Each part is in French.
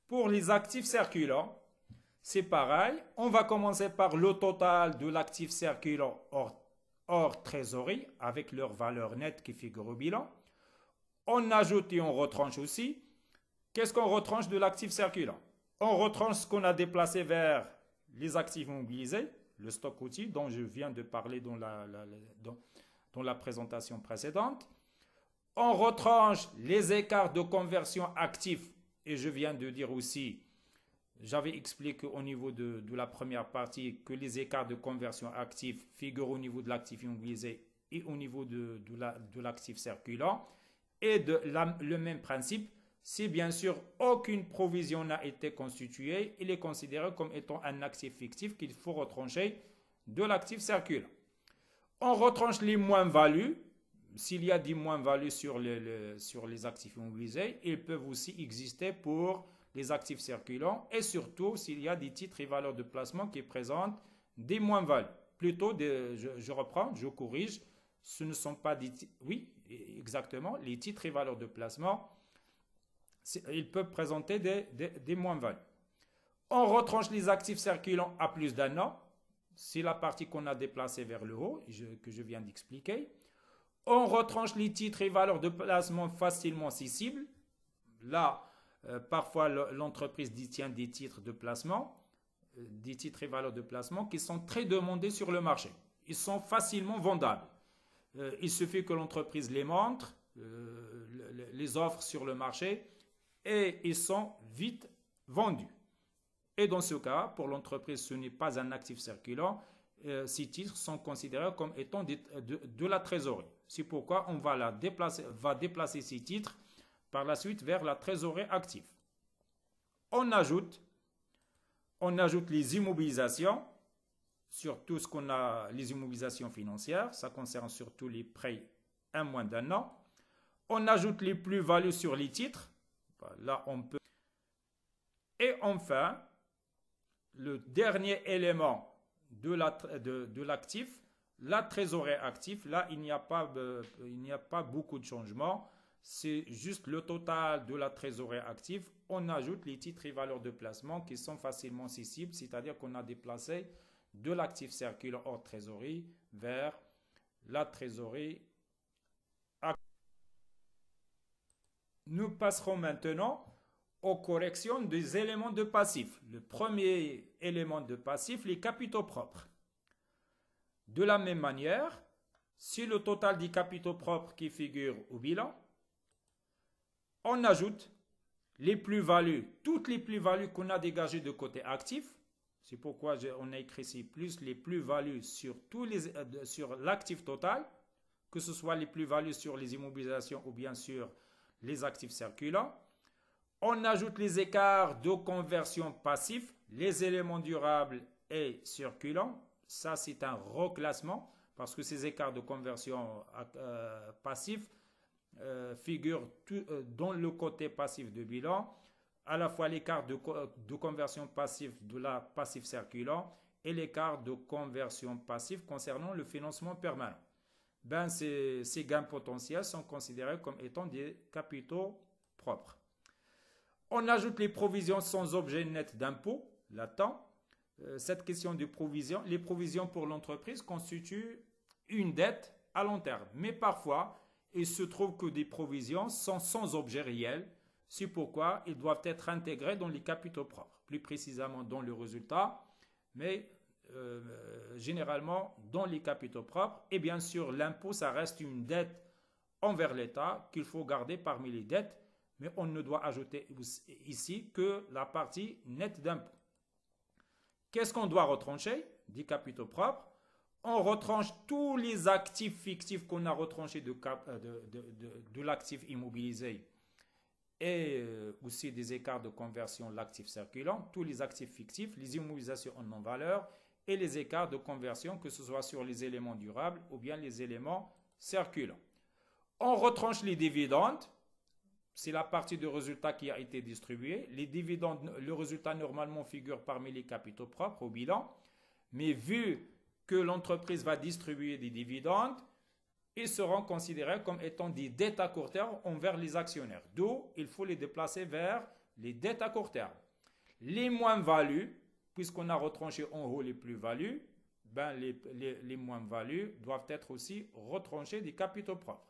Pour les actifs circulants, c'est pareil. On va commencer par le total de l'actif circulant hors trésorerie avec leur valeur nette qui figure au bilan. On ajoute et on retranche aussi. Qu'est-ce qu'on retranche de l'actif circulant? On retranche ce qu'on a déplacé vers les actifs mobilisés, le stock outil dont je viens de parler dans la présentation précédente. On retranche les écarts de conversion actifs et je viens de dire aussi, j'avais expliqué au niveau de la première partie que les écarts de conversion actifs figurent au niveau de l'actif immobilisé et au niveau de l'actif circulant. Et le même principe, si bien sûr aucune provision n'a été constituée, il est considéré comme étant un actif fictif qu'il faut retrancher de l'actif circulant. On retranche les moins-values. S'il y a des moins-values sur les actifs immobilisés, ils peuvent aussi exister pour les actifs circulants et surtout s'il y a des titres et valeurs de placement qui présentent des moins-values. Plutôt, je reprends, je corrige, ce ne sont pas des titres, oui, exactement, les titres et valeurs de placement, ils peuvent présenter des moins-values. On retranche les actifs circulants à plus d'un an, c'est la partie qu'on a déplacée vers le haut, que je viens d'expliquer. On retranche les titres et valeurs de placement facilement cessibles. Là, parfois, l'entreprise détient des titres de placement, des titres et valeurs de placement qui sont très demandés sur le marché. Ils sont facilement vendables. Il suffit que l'entreprise les montre, les offre sur le marché et ils sont vite vendus. Et dans ce cas, pour l'entreprise, ce n'est pas un actif circulant. Ces titres sont considérés comme étant de la trésorerie. C'est pourquoi on va déplacer ces titres par la suite vers la trésorerie active. On ajoute les immobilisations, surtout ce qu'on a, les immobilisations financières, ça concerne surtout les prêts à moins d'un an. On ajoute les plus-values sur les titres, là on peut. Et enfin, le dernier élément de l'actif, la trésorerie active, là il n'y a pas beaucoup de changements. C'est juste le total de la trésorerie active. On ajoute les titres et valeurs de placement qui sont facilement cessibles, c'est-à-dire qu'on a déplacé de l'actif circulant hors trésorerie vers la trésorerie active. Nous passerons maintenant aux corrections des éléments de passif. Le premier élément de passif, les capitaux propres. De la même manière, si le total des capitaux propres qui figure au bilan, on ajoute les plus-values, toutes les plus-values qu'on a dégagées de côté actif. C'est pourquoi on a écrit ici plus les plus-values sur l'actif total, que ce soit les plus-values sur les immobilisations ou bien sur les actifs circulants. On ajoute les écarts de conversion passifs, les éléments durables et circulants. Ça, c'est un reclassement parce que ces écarts de conversion passifs figurent dans le côté passif de bilan, à la fois l'écart de conversion passive de la passif circulant et l'écart de conversion passive concernant le financement permanent. Ces gains potentiels sont considérés comme étant des capitaux propres. On ajoute les provisions sans objet net d'impôt latent. Cette question de provision, les provisions pour l'entreprise constituent une dette à long terme. Mais parfois, il se trouve que des provisions sont sans objet réel. C'est pourquoi ils doivent être intégrés dans les capitaux propres, plus précisément dans le résultat, mais généralement dans les capitaux propres. Et bien sûr, l'impôt, ça reste une dette envers l'État qu'il faut garder parmi les dettes, mais on ne doit ajouter ici que la partie nette d'impôt. Qu'est-ce qu'on doit retrancher des capitaux propres? On retranche tous les actifs fictifs qu'on a retranchés de l'actif immobilisé et aussi des écarts de conversion de l'actif circulant, tous les actifs fictifs, les immobilisations en non-valeur et les écarts de conversion, que ce soit sur les éléments durables ou bien les éléments circulants. On retranche les dividendes. C'est la partie du résultat qui a été distribuée. Les dividendes, le résultat normalement figure parmi les capitaux propres au bilan. Mais vu que l'entreprise va distribuer des dividendes, ils seront considérés comme étant des dettes à court terme envers les actionnaires. D'où il faut les déplacer vers les dettes à court terme. Les moins-values, puisqu'on a retranché en haut les plus-values, ben les moins-values doivent être aussi retranchées des capitaux propres.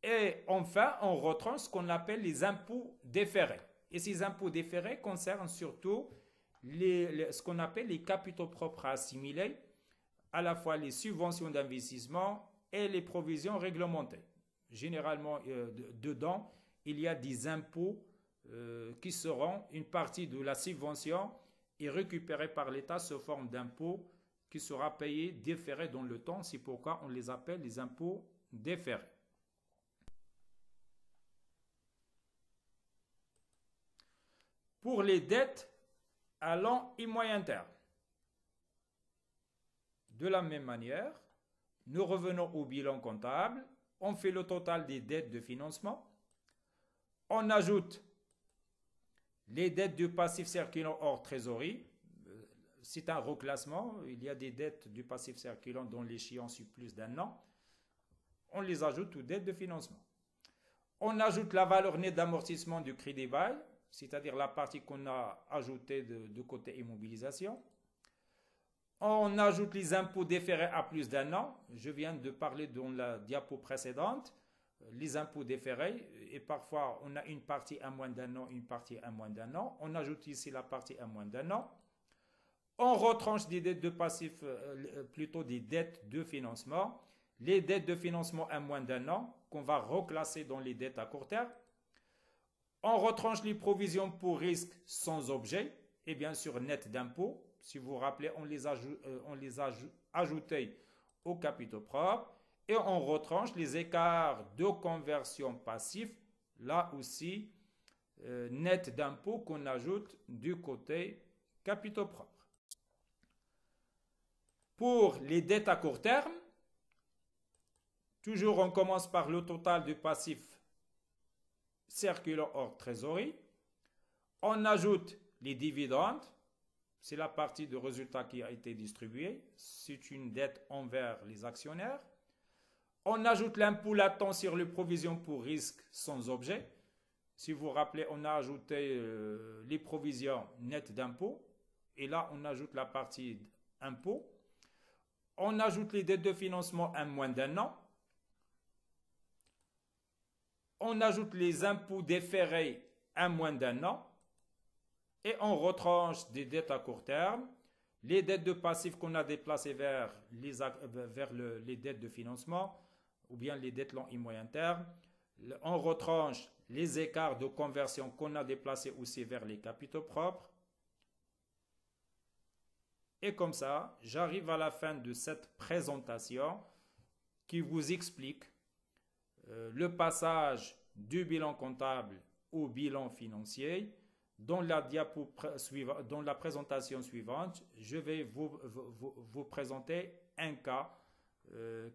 Et enfin, on retranche ce qu'on appelle les impôts déférés. Et ces impôts déférés concernent surtout ce qu'on appelle les capitaux propres à assimiler, à la fois les subventions d'investissement et les provisions réglementées. Généralement, dedans, il y a des impôts qui seront une partie de la subvention et récupérée par l'État sous forme d'impôts qui sera payé déféré dans le temps. C'est pourquoi on les appelle les impôts déférés. Pour les dettes à long et moyen terme, de la même manière, nous revenons au bilan comptable, on fait le total des dettes de financement, on ajoute les dettes de passif circulant hors trésorerie, c'est un reclassement, il y a des dettes du passif circulant dont l'échéance est plus d'un an, on les ajoute aux dettes de financement. On ajoute la valeur nette d'amortissement du crédit bail, c'est-à-dire la partie qu'on a ajoutée de côté immobilisation. On ajoute les impôts déférés à plus d'un an. Je viens de parler dans la diapo précédente. Les impôts déférés, et parfois on a une partie à moins d'un an, une partie à moins d'un an. On ajoute ici la partie à moins d'un an. On retranche des dettes de passif, plutôt des dettes de financement. Les dettes de financement à moins d'un an, qu'on va reclasser dans les dettes à court terme. On retranche les provisions pour risque sans objet et bien sûr net d'impôts. Si vous vous rappelez, on les a ajoutés aux capitaux propres. Et on retranche les écarts de conversion passif, là aussi net d'impôts qu'on ajoute du côté capitaux propres. Pour les dettes à court terme, toujours on commence par le total du passif circulant hors trésorerie. On ajoute les dividendes, c'est la partie de résultat qui a été distribuée, c'est une dette envers les actionnaires. On ajoute l'impôt latent sur les provisions pour risque sans objet. Si vous vous rappelez, on a ajouté les provisions nettes d'impôts, et là on ajoute la partie impôt. On ajoute les dettes de financement à moins d'un an. On ajoute les impôts déférés à moins d'un an et on retranche des dettes à court terme, les dettes de passifs qu'on a déplacées vers les dettes de financement ou bien les dettes long et moyen terme. On retranche les écarts de conversion qu'on a déplacés aussi vers les capitaux propres. Et comme ça, j'arrive à la fin de cette présentation qui vous explique le passage du bilan comptable au bilan financier. Dans la présentation suivante, je vais vous présenter un cas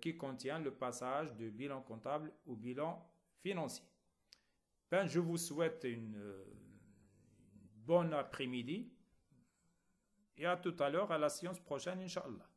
qui contient le passage du bilan comptable au bilan financier. Ben, je vous souhaite une bonne après-midi et à tout à l'heure à la séance prochaine, Inch'Allah.